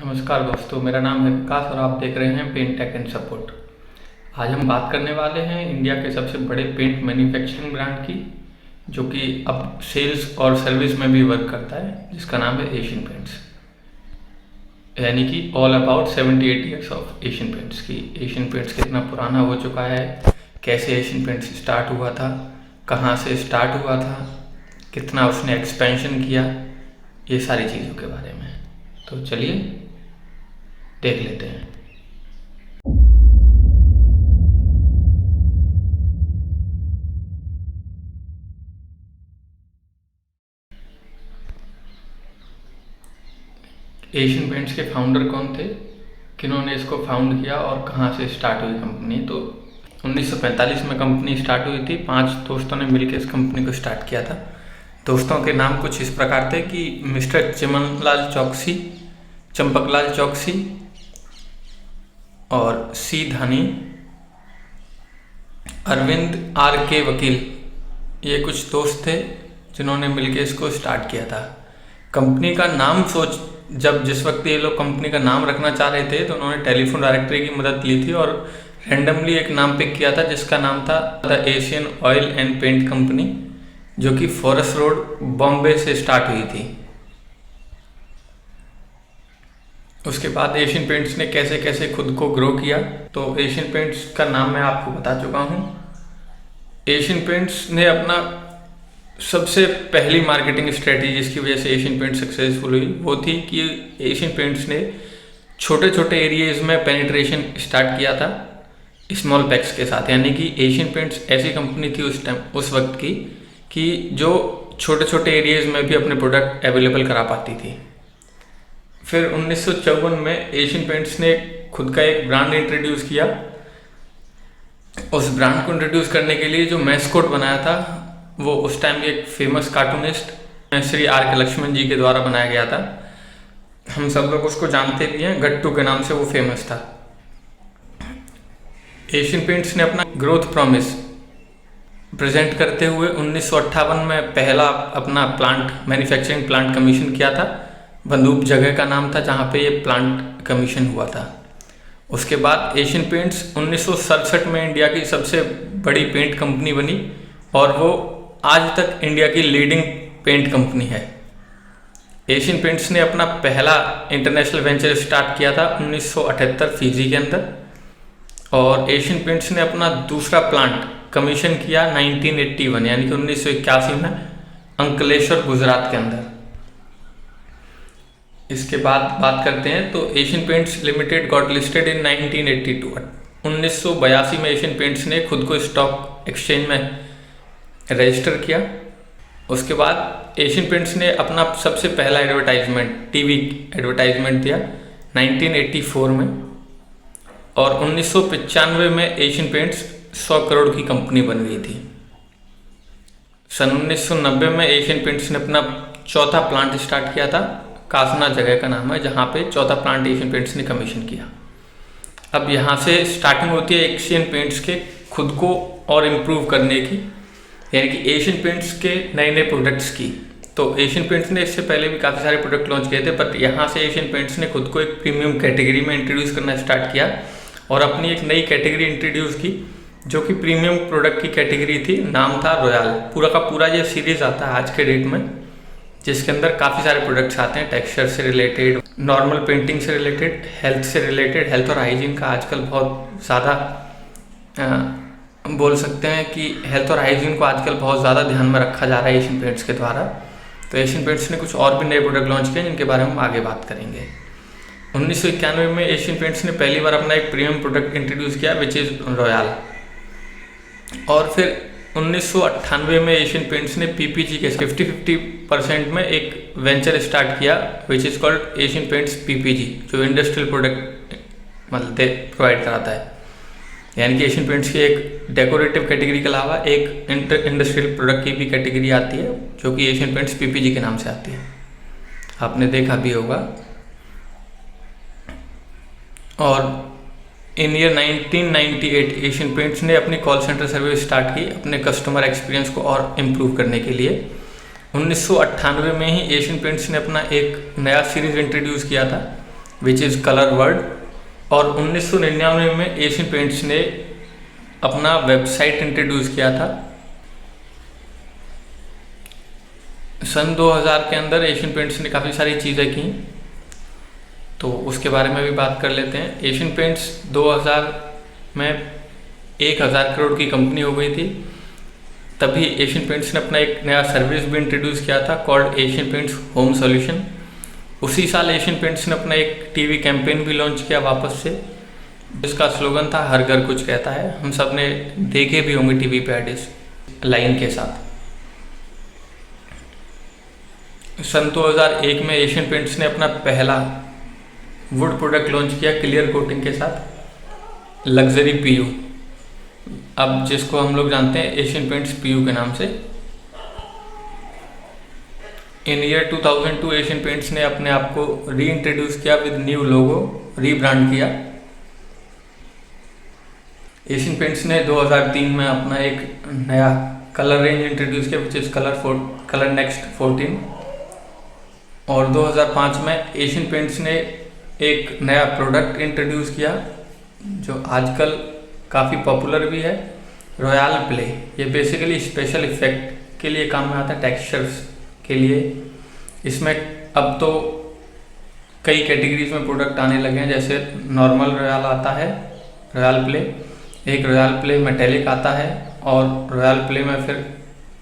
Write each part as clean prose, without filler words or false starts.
नमस्कार दोस्तों, मेरा नाम है विकास और आप देख रहे हैं पेंट टेक एंड सपोर्ट। आज हम बात करने वाले हैं इंडिया के सबसे बड़े पेंट मैन्युफैक्चरिंग ब्रांड की, जो कि अब सेल्स और सर्विस में भी वर्क करता है, जिसका नाम है एशियन पेंट्स। यानी कि all about 78 years of Asian paints की। एशियन पेंट्स कितना पुराना हो चुका है, कैसे एशियन पेंट्स स्टार्ट हुआ था, कहाँ से स्टार्ट हुआ था, कितना उसने एक्सपेंशन किया, ये सारी चीज़ों के बारे में। तो चलिए देख लेते हैं। एशियन पेंट्स के फाउंडर कौन थे, किन्होंने इसको फाउंड किया और कहाँ से स्टार्ट हुई कंपनी। तो 1945 में कंपनी स्टार्ट हुई थी। 5 दोस्तों ने मिलकर इस कंपनी को स्टार्ट किया था। दोस्तों के नाम कुछ इस प्रकार थे कि मिस्टर चिमनलाल चौकसी, चंपकलाल चौकसी और सी धानी, अरविंद आर के वकील। ये कुछ दोस्त थे जिन्होंने मिलकर इसको स्टार्ट किया था। कंपनी का नाम जिस वक्त ये लोग कंपनी का नाम रखना चाह रहे थे, तो उन्होंने टेलीफोन डायरेक्टरी की मदद ली थी और रैंडमली एक नाम पिक किया था, जिसका नाम था the Asian Oil and Paint Company, जो कि फॉरेस्ट रोड बॉम्बे से स्टार्ट हुई थी। उसके बाद एशियन पेंट्स ने कैसे कैसे खुद को ग्रो किया, तो एशियन पेंट्स का नाम मैं आपको बता चुका हूँ। एशियन पेंट्स ने अपना सबसे पहली मार्केटिंग स्ट्रेटजी, जिसकी वजह से एशियन पेंट्स सक्सेसफुल हुई, वो थी कि एशियन पेंट्स ने छोटे छोटे एरियाज में पेनिट्रेशन स्टार्ट किया था स्मॉल पैक्स के साथ। यानी कि एशियन पेंट्स ऐसी कंपनी थी उस वक्त की कि जो छोटे छोटे एरियाज में भी अपने प्रोडक्ट अवेलेबल करा पाती थी। फिर 1954 में एशियन पेंट्स ने खुद का एक ब्रांड इंट्रोड्यूस किया। उस ब्रांड को इंट्रोड्यूस करने के लिए जो मैस्कोट बनाया था, वो उस टाइम एक फेमस कार्टूनिस्ट श्री आर के लक्ष्मण जी के द्वारा बनाया गया था। हम सब लोग उसको जानते भी हैं, गट्टू के नाम से वो फेमस था। एशियन पेंट्स ने अपना ग्रोथ प्रॉमिस प्रेजेंट करते हुए 1958 में पहला अपना मैन्युफैक्चरिंग प्लांट कमीशन किया था। बंदूक जगह का नाम था जहाँ पे ये प्लांट कमीशन हुआ था। उसके बाद एशियन पेंट्स 1967 में इंडिया की सबसे बड़ी पेंट कंपनी बनी और वो आज तक इंडिया की लीडिंग पेंट कंपनी है। एशियन पेंट्स ने अपना पहला इंटरनेशनल वेंचर स्टार्ट किया था 1978 फिजी के अंदर, और एशियन पेंट्स ने अपना दूसरा प्लांट कमीशन किया 1981 यानी कि 1981 में अंकलेश्वर गुजरात के अंदर। इसके बाद बात करते हैं तो Asian paints limited got listed in 1982। 1982 में एशियन पेंट्स ने खुद को स्टॉक एक्सचेंज में रजिस्टर किया। उसके बाद एशियन पेंट्स ने अपना सबसे पहला एडवर्टाइजमेंट, टीवी एडवर्टाइजमेंट दिया 1984 में, और 1995 में एशियन पेंट्स 100 करोड़ की कंपनी बन गई थी। सन 1990 में एशियन पेंट्स ने अपना चौथा प्लांट स्टार्ट किया था, कासना जगह का नाम है, जहाँ पे चौथा प्लांट एशियन पेंट्स ने कमीशन किया। अब यहाँ से स्टार्टिंग होती है एशियन पेंट्स के खुद को और इम्प्रूव करने की, यानी कि एशियन पेंट्स के नए नए प्रोडक्ट्स की। तो एशियन पेंट्स ने इससे पहले भी काफ़ी सारे प्रोडक्ट लॉन्च किए थे, बट यहाँ से एशियन पेंट्स ने खुद को एक प्रीमियम कैटेगरी में इंट्रोड्यूस करना स्टार्ट किया और अपनी एक नई कैटेगरी इंट्रोड्यूस की, जो कि प्रीमियम प्रोडक्ट की कैटेगरी थी। नाम था रॉयल। पूरा का पूरा ये सीरीज आता है आज के डेट में, जिसके अंदर काफ़ी सारे प्रोडक्ट्स आते हैं, टेक्सचर से रिलेटेड, नॉर्मल पेंटिंग से रिलेटेड, हेल्थ से रिलेटेड। हेल्थ और हाइजीन का आजकल बहुत ज़्यादा बोल सकते हैं कि हेल्थ और हाइजीन को आजकल बहुत ज़्यादा ध्यान में रखा जा रहा है एशियन पेंट्स के द्वारा। तो एशियन पेंट्स ने कुछ और भी नए प्रोडक्ट लॉन्च किए, जिनके बारे में हम आगे बात करेंगे। 1991 में एशियन पेंट्स ने पहली बार अपना एक प्रीमियम प्रोडक्ट इंट्रोड्यूस किया, विच इज़ रॉयल। और फिर 1998 में एशियन पेंट्स ने पीपीजी के 50-50% में एक वेंचर स्टार्ट किया, विच is called Asian paints PPG, जो इंडस्ट्रियल प्रोडक्ट मतलब प्रोवाइड कराता है। यानी कि एशियन पेंट्स की एक डेकोरेटिव कैटेगरी के अलावा एक इंडस्ट्रियल प्रोडक्ट की भी कैटेगरी आती है, जो कि एशियन पेंट्स पीपीजी के नाम से आती है, आपने देखा भी होगा। और इन ईयर 1998 एशियन पेंट्स ने अपनी कॉल सेंटर सर्विस स्टार्ट की अपने कस्टमर एक्सपीरियंस को और इम्प्रूव करने के लिए। 1998 में ही एशियन पेंट्स ने अपना एक नया सीरीज़ इंट्रोड्यूस किया था, विच इज़ कलर वर्ल्ड। और 1999 में एशियन पेंट्स ने अपना वेबसाइट इंट्रोड्यूस किया था। सन 2000 के अंदर एशियन पेंट्स ने काफ़ी सारी चीज़ें की, तो उसके बारे में भी बात कर लेते हैं। एशियन पेंट्स 2000 में 1000 करोड़ की कंपनी हो गई थी। तभी एशियन पेंट्स ने अपना एक नया सर्विस भी इंट्रोड्यूस किया था called Asian paints home solution. उसी साल एशियन पेंट्स ने अपना एक टीवी कैंपेन भी लॉन्च किया वापस से, जिसका स्लोगन था हर घर कुछ कहता है। हम सब ने देखे भी होंगे टीवी पे एड इस लाइन के साथ। सन 2001 में एशियन पेंट्स ने अपना पहला वुड प्रोडक्ट लॉन्च किया क्लियर कोटिंग के साथ, लग्जरी पीयू, अब जिसको हम लोग जानते हैं एशियन पेंट्स पीयू के नाम से। इन ईयर 2002 एशियन पेंट्स ने अपने आप को री इंट्रोड्यूस किया विद न्यू लोगो, रीब्रांड किया। एशियन पेंट्स ने 2003 में अपना एक नया कलर रेंज इंट्रोड्यूस किया विच इज़ कलर नेक्स्ट 14। और 2005 में एशियन पेंट्स ने एक नया प्रोडक्ट इंट्रोड्यूस किया जो आजकल काफ़ी पॉपुलर भी है, रॉयल प्ले। ये बेसिकली स्पेशल इफेक्ट के लिए काम में आता है, टेक्सचर्स के लिए। इसमें अब तो कई कैटेगरीज में प्रोडक्ट आने लगे हैं, जैसे नॉर्मल रॉयल आता है, रॉयल प्ले, एक रॉयल प्ले मेटेलिक आता है, और रॉयल प्ले में फिर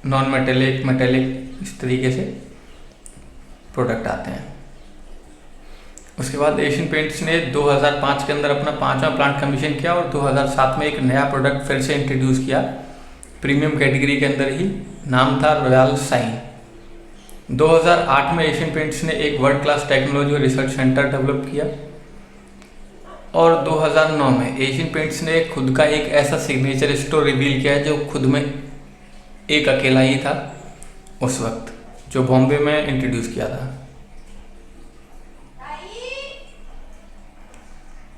नॉन मेटेलिक, मेटेलिक, इस तरीके से प्रोडक्ट आते हैं। उसके बाद एशियन पेंट्स ने 2005 के अंदर अपना 5वां प्लांट कमीशन किया और 2007 में एक नया प्रोडक्ट फिर से इंट्रोड्यूस किया प्रीमियम कैटेगरी के अंदर ही, नाम था रॉयल साइन। 2008 में एशियन पेंट्स ने एक वर्ल्ड क्लास टेक्नोलॉजी और रिसर्च सेंटर डेवलप किया। और 2009 में एशियन पेंट्स ने खुद का एक ऐसा सिग्नेचर स्टोर रिवील किया जो खुद में एक अकेला ही था उस वक्त, जो बॉम्बे में इंट्रोड्यूस किया था।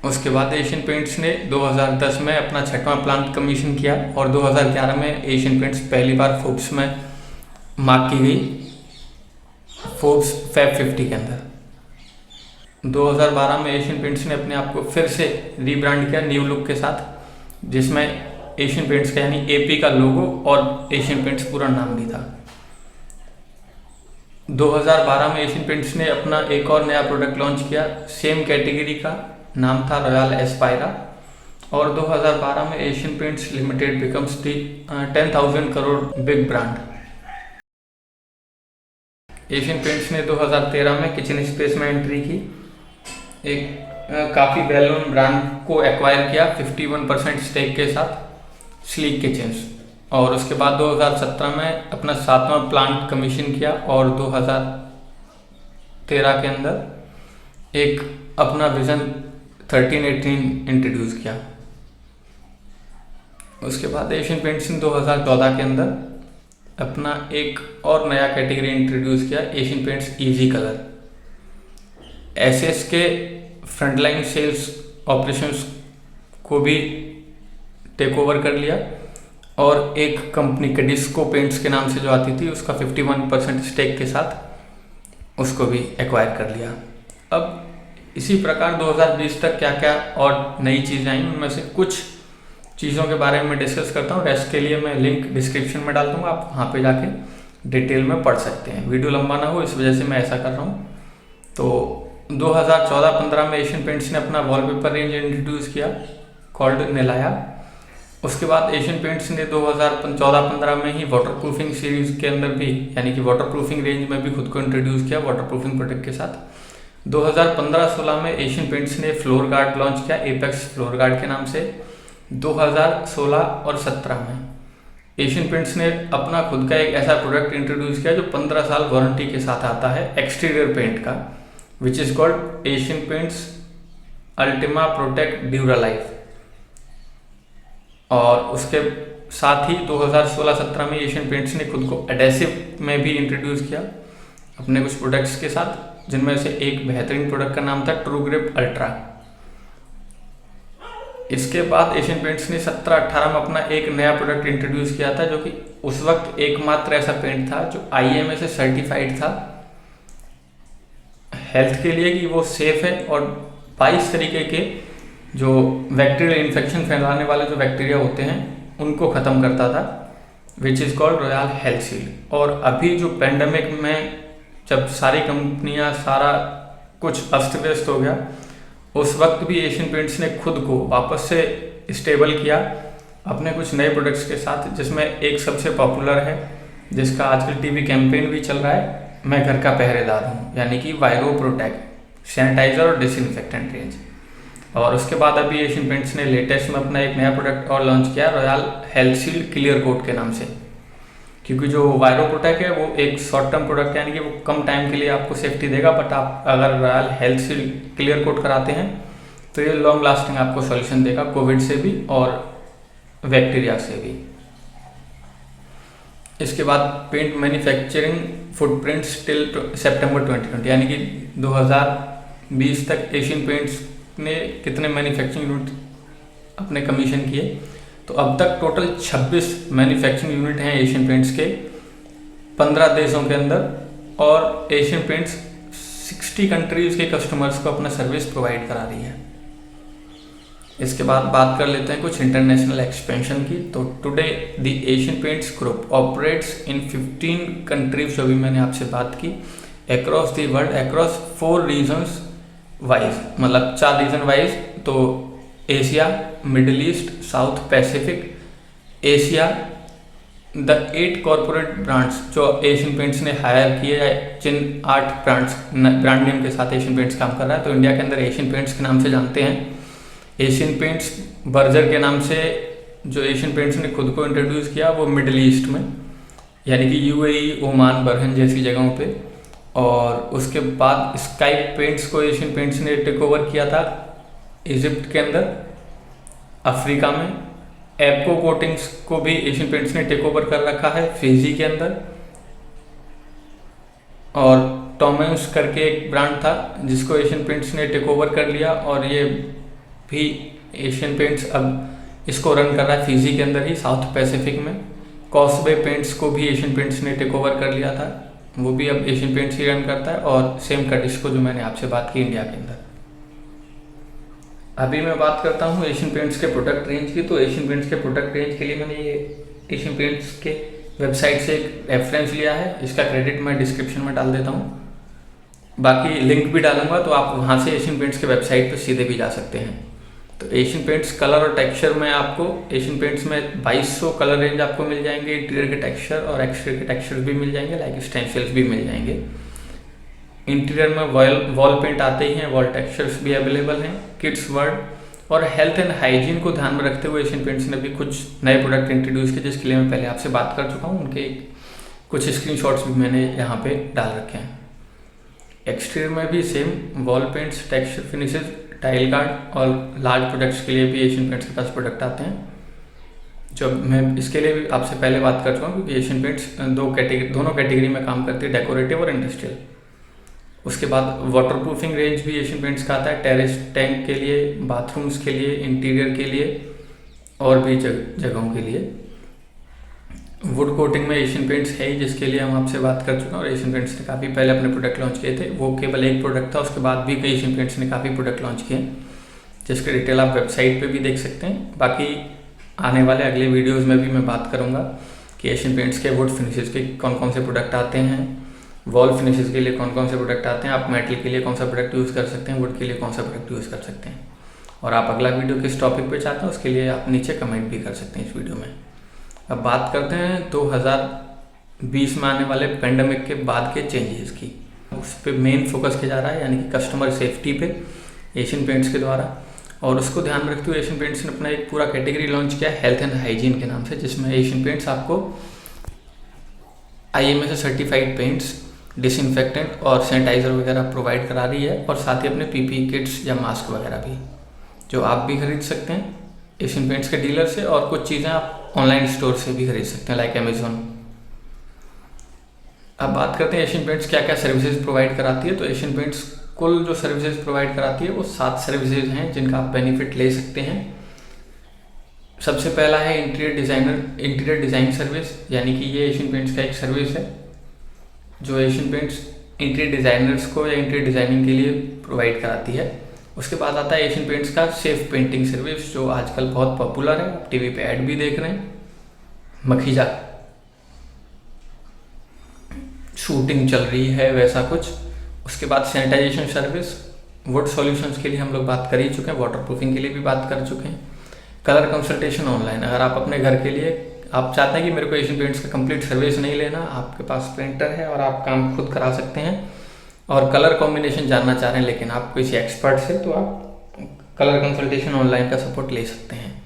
उसके बाद एशियन पेंट्स ने 2010 में अपना 6वां प्लांट कमीशन किया और 2011 में एशियन पेंट्स पहली बार फोर्ब्स में मार्क की गई, फोर्ब्स फैब 50 के अंदर। 2012 में एशियन पेंट्स ने अपने आप को फिर से रीब्रांड किया न्यू लुक के साथ, जिसमें एशियन पेंट्स का यानी एपी का लोगो और एशियन पेंट्स पूरा नाम भी था। 2012 में एशियन पेंट्स ने अपना एक और नया प्रोडक्ट लॉन्च किया, सेम कैटेगरी का, नाम था रॉयल एस्पायरा। और 2012 में Asian paints limited becomes the 10,000 crore big brand. Asian Paints ने 2013 में किचन स्पेस में एंट्री की, एक काफ़ी वेल नोन ब्रांड को एक्वायर किया 51% स्टेक के साथ, स्लीक किचन्स। और उसके बाद 2017 में अपना 7वां प्लांट कमीशन किया और 2013 के अंदर एक अपना विजन 1318 इंट्रोड्यूस किया। उसके बाद एशियन पेंट्स ने 2014 के अंदर अपना एक और नया कैटेगरी इंट्रोड्यूस किया, Asian paints easy colour. SS के फ्रंटलाइन सेल्स ऑपरेशंस को भी टेक ओवर कर लिया और एक कंपनी कैडिस्को पेंट्स के नाम से जो आती थी उसका 51% स्टेक के साथ उसको भी एक्वायर कर लिया। अब इसी प्रकार 2020 तक क्या क्या और नई चीज़ें आई, उनमें से कुछ चीज़ों के बारे में डिस्कस करता हूँ। रेस्ट के लिए मैं लिंक डिस्क्रिप्शन में डाल दूँगा, आप वहाँ पे जाके डिटेल में पढ़ सकते हैं। वीडियो लंबा ना हो इस वजह से मैं ऐसा कर रहा हूँ। तो 2014-15 में एशियन पेंट्स ने अपना वॉलपेपर रेंज इंट्रोड्यूस किया कॉल्ड निलाया। उसके बाद एशियन पेंट्स ने 2014-15 में ही वाटरप्रूफिंग सीरीज़ के अंदर भी, यानी कि वाटरप्रूफिंग रेंज में भी खुद को इंट्रोड्यूस किया वाटरप्रूफिंग प्रोडक्ट के साथ। 2015-16 में एशियन पेंट्स ने फ्लोर गार्ड लॉन्च किया एपेक्स फ्लोर गार्ड के नाम से। 2016 और 17 में एशियन पेंट्स ने अपना खुद का एक ऐसा प्रोडक्ट इंट्रोड्यूस किया जो 15 साल वारंटी के साथ आता है एक्सटीरियर पेंट का, which is called Asian Paints Ultima Protect Duralife. और उसके साथ ही 2016-17 में एशियन पेंट्स ने खुद को एडेसिव में भी इंट्रोड्यूस किया अपने कुछ प्रोडक्ट्स के साथ, जिनमें से एक बेहतरीन प्रोडक्ट का नाम था ट्रू ग्रिप अल्ट्रा। इसके बाद एशियन पेंट्स ने 17-18 में अपना एक नया प्रोडक्ट इंट्रोड्यूस किया था, जो कि उस वक्त एकमात्र ऐसा पेंट था जो IMA से सर्टिफाइड था हेल्थ के लिए कि वो सेफ़ है और 22 तरीके के जो बैक्टीरियल इन्फेक्शन फैलाने वाले जो बैक्टीरिया होते हैं उनको ख़त्म करता था, विच is called royal Health shield. और अभी जो पेंडेमिक में जब सारी कंपनियां सारा कुछ अस्त व्यस्त हो गया, उस वक्त भी एशियन पेंट्स ने खुद को वापस से स्टेबल किया अपने कुछ नए प्रोडक्ट्स के साथ, जिसमें एक सबसे पॉपुलर है जिसका आजकल टीवी कैंपेन भी चल रहा है, मैं घर का पहरेदार हूँ, यानी कि वायरो प्रोटेक्ट सैनिटाइजर और डिसइंफेक्टेंट रेंज। और उसके बाद अभी एशियन पेंट्स ने लेटेस्ट में अपना एक नया प्रोडक्ट और लॉन्च किया, Royale Health Shield clear coat के नाम से। क्योंकि जो वायरो प्रोटेक्ट है वो एक शॉर्ट टर्म प्रोडक्ट है, यानी कि वो कम टाइम के लिए आपको सेफ्टी देगा, बट आप अगर Royale Health Shield clear coat कराते हैं तो ये लॉन्ग लास्टिंग आपको सॉल्यूशन देगा कोविड से भी और बैक्टीरिया से भी। इसके बाद पेंट मैन्युफैक्चरिंग फुटप्रिंट्स टिल सितंबर 2020, यानी कि 2020 तक एशियन पेंट्स ने कितने मैन्युफैक्चरिंग यूनिट अपने कमीशन किए, तो अब तक टोटल 26 मैन्युफैक्चरिंग यूनिट हैं एशियन पेंट्स के 15 देशों के अंदर, और एशियन पेंट्स 60 कंट्रीज़ के कस्टमर्स को अपना सर्विस प्रोवाइड करा रही है। इसके बाद बात कर लेते हैं कुछ इंटरनेशनल एक्सपेंशन की। तो today the Asian Paints group operates in 15 countries, जो भी मैंने आपसे बात की, across the world, across 4 regions wise, मतलब 4 रीजन वाइज। तो Asia, Middle East, South Pacific, Asia. The 8 corporate brands जो एशियन पेंट्स ने हायर किए हैं, जिन 8 ब्रांड नेम के साथ एशियन पेंट्स काम कर रहा है, तो इंडिया के अंदर एशियन पेंट्स के नाम से जानते हैं। एशियन पेंट्स बर्जर के नाम से जो एशियन पेंट्स ने खुद को इंट्रोड्यूस किया वो मिडिल ईस्ट में, यानी कि यूएई, ओमान, बहरीन जैसी जगहों पे। और उसके बाद स्काई पेंट्स को एशियन पेंट्स ने टेक ओवर किया था इजिप्ट के अंदर, अफ्रीका में। एप्को कोटिंग्स को भी एशियन पेंट्स ने टेक ओवर कर रखा है फिजी के अंदर। और टॉमेंस करके एक ब्रांड था जिसको एशियन पेंट्स ने टेक ओवर कर लिया, और ये भी एशियन पेंट्स अब इसको रन कर रहा है फिजी के अंदर ही, साउथ पैसिफिक में। कॉस्बे पेंट्स को भी एशियन पेंट्स ने टेक ओवर कर लिया था, वो भी अब एशियन पेंट्स ही रन करता है। और सेम कटिस्को जो मैंने आपसे बात की इंडिया के अंदर। अभी मैं बात करता हूँ एशियन पेंट्स के प्रोडक्ट रेंज की। तो एशियन पेंट्स के प्रोडक्ट रेंज के लिए मैंने ये एशियन पेंट्स के वेबसाइट से एक रेफरेंस लिया है, इसका क्रेडिट मैं डिस्क्रिप्शन में डाल देता हूँ, बाकी लिंक भी डालूंगा, तो आप वहाँ से एशियन पेंट्स के वेबसाइट पर सीधे भी जा सकते हैं। तो एशियन पेंट्स कलर और टेक्सचर में आपको एशियन पेंट्स में 2200 कलर रेंज आपको मिल जाएंगे, इंटीरियर के टेक्सचर और एक्सटीरियर के टेक्सचर भी मिल जाएंगे, लाइक स्टेंसिल्स भी मिल जाएंगे। इंटीरियर में वॉल पेंट आते ही हैं, वॉल टेक्सचर्स भी अवेलेबल हैं, किड्स वर्ड। और हेल्थ एंड हाइजीन को ध्यान में रखते हुए एशियन पेंट्स ने भी कुछ नए प्रोडक्ट इंट्रोड्यूस किए, जिसके लिए मैं पहले आपसे बात कर चुका हूँ, उनके कुछ स्क्रीनशॉट्स भी मैंने यहाँ पे डाल रखे हैं। एक्सटीरियर में भी same wall paints, texture finishes, tile guard और लार्ज प्रोडक्ट्स के लिए भी एशियन पेंट्स के पास प्रोडक्ट आते हैं। जो मैं इसके लिए भी आपसे पहले बात कर चुका हूँ, क्योंकि एशियन पेंट्स दोनों कैटेगरी में काम करती है, डेकोरेटिव और इंडस्ट्रियल। उसके बाद वाटर प्रूफिंग रेंज भी एशियन पेंट्स का आता है, टेरेस टैंक के लिए, बाथरूम्स के लिए, इंटीरियर के लिए और भी जगहों के लिए। वुड कोटिंग में एशियन पेंट्स है ही, जिसके लिए हम आपसे बात कर चुके हैं, और एशियन पेंट्स ने काफ़ी पहले अपने प्रोडक्ट लॉन्च किए थे। वो केवल एक प्रोडक्ट था, उसके बाद भी कई एशियन पेंट्स ने काफ़ी प्रोडक्ट लॉन्च किए, जिसके डिटेल आप वेबसाइट पे भी देख सकते हैं। बाकी आने वाले अगले वीडियोज़ में भी मैं बात करूँगा कि एशियन पेंट्स के वुड फिनिशेज़ के कौन कौन से प्रोडक्ट आते हैं, वॉल फिनिशेज़ के लिए कौन कौन से प्रोडक्ट आते हैं, आप मेटल के लिए कौन सा प्रोडक्ट यूज़ कर सकते हैं, वुड के लिए कौन सा प्रोडक्ट यूज़ कर सकते हैं। और आप अगला वीडियो किस टॉपिक पे चाहते हैं उसके लिए आप नीचे कमेंट भी कर सकते हैं इस वीडियो में। अब बात करते हैं 2020 में आने वाले पेंडेमिक के बाद के चेंजेस की। उस पर मेन फोकस किया जा रहा है, यानी कि कस्टमर सेफ्टी पे एशियन पेंट्स के द्वारा। और उसको ध्यान में रखते हुए एशियन पेंट्स ने अपना एक पूरा कैटेगरी लॉन्च किया हेल्थ एंड हाइजीन के नाम से, जिसमें एशियन पेंट्स आपको IMA से सर्टिफाइड पेंट्स, डिसइंफेक्टेंट और सैनिटाइज़र वगैरह प्रोवाइड करा रही है, और साथ ही अपने PPE किट्स या मास्क वगैरह भी, जो आप भी खरीद सकते हैं एशियन पेंट्स के डीलर से, और कुछ चीज़ें आप ऑनलाइन स्टोर से भी खरीद सकते हैं, लाइक अमेजोन। अब बात करते हैं एशियन पेंट्स क्या क्या सर्विसेज प्रोवाइड कराती है। तो एशियन पेंट्स कुल जो सर्विसेज प्रोवाइड कराती है वो 7 सर्विसेज हैं, जिनका आप बेनिफिट ले सकते हैं। सबसे पहला है इंटीरियर डिज़ाइन सर्विस, यानी कि ये एशियन पेंट्स का एक सर्विस है जो एशियन पेंट्स इंटीरियर डिज़ाइनर्स को या इंटीरियर डिज़ाइनिंग के लिए प्रोवाइड कराती है। उसके बाद आता है एशियन पेंट्स का सेफ पेंटिंग सर्विस, जो आजकल बहुत पॉपुलर है, आप टीवी पे ऐड भी देख रहे हैं। मखीजा शूटिंग चल रही है वैसा कुछ। उसके बाद सैनिटाइजेशन सर्विस, वुड सॉल्यूशंस के लिए हम लोग बात कर ही चुके हैं, वाटर प्रूफिंग के लिए भी बात कर चुके हैं। कलर कंसल्टेशन ऑनलाइन, अगर आप अपने घर के लिए आप चाहते हैं कि मेरे को एशियन पेंट्स का कंप्लीट सर्विस नहीं लेना, आपके पास प्रिंटर है और आप काम खुद करा सकते हैं और कलर कॉम्बिनेशन जानना चाह रहे हैं लेकिन आप किसी एक्सपर्ट से, तो आप कलर कंसल्टेशन ऑनलाइन का सपोर्ट ले सकते हैं।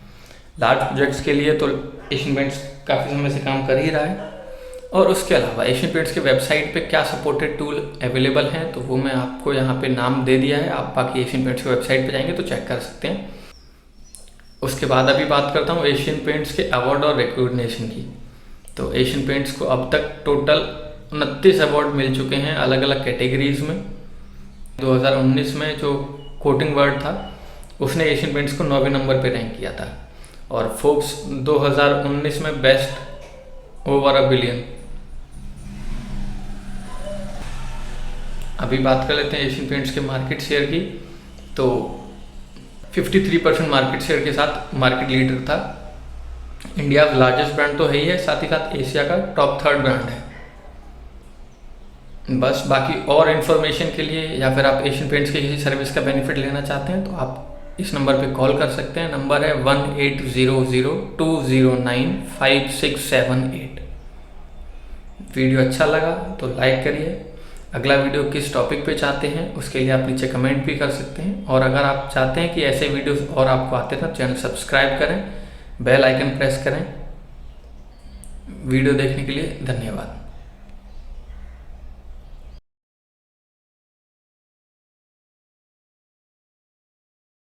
लार्ज प्रोजेक्ट्स के लिए तो एशियन पेंट्स काफ़ी समय से काम कर ही रहा है। और उसके अलावा एशियन पेंट्स के वेबसाइट पे क्या सपोर्टेड टूल अवेलेबल हैं तो वो मैं आपको यहाँ पे नाम दे दिया है, आप बाकी एशियन पेंट्स की वेबसाइट पे जाएंगे तो चेक कर सकते हैं। उसके बाद अभी बात करता हूँ एशियन पेंट्स के अवार्ड और रिकॉग्निशन की। तो एशियन पेंट्स को अब तक टोटल 29 अवार्ड मिल चुके हैं अलग अलग कैटेगरीज में। 2019 में जो कोटिंग वर्ड था उसने एशियन पेंट्स को 9वें नंबर पे रैंक किया था और फोर्ब्स 2019 में बेस्ट ओवर अ बिलियन। अभी बात कर लेते हैं एशियन पेंट्स के मार्केट शेयर की। तो 53% मार्केट शेयर के साथ मार्केट लीडर था। इंडिया का लार्जेस्ट ब्रांड तो है ही है, साथ ही साथ एशिया का टॉप 3rd ब्रांड है। बस बाकी और इन्फॉर्मेशन के लिए या फिर आप एशियन पेंट्स की किसी सर्विस का बेनिफिट लेना चाहते हैं तो आप इस नंबर पे कॉल कर सकते हैं। नंबर है 1800209567 वीडियो अच्छा लगा तो लाइक करिए। अगला वीडियो किस टॉपिक पे चाहते हैं उसके लिए आप नीचे कमेंट भी कर सकते हैं और अगर आप चाहते हैं कि ऐसे वीडियोस और आपको आते हैं तो चैनल सब्सक्राइब करें, बेल आइकन प्रेस करें। वीडियो देखने के लिए धन्यवाद।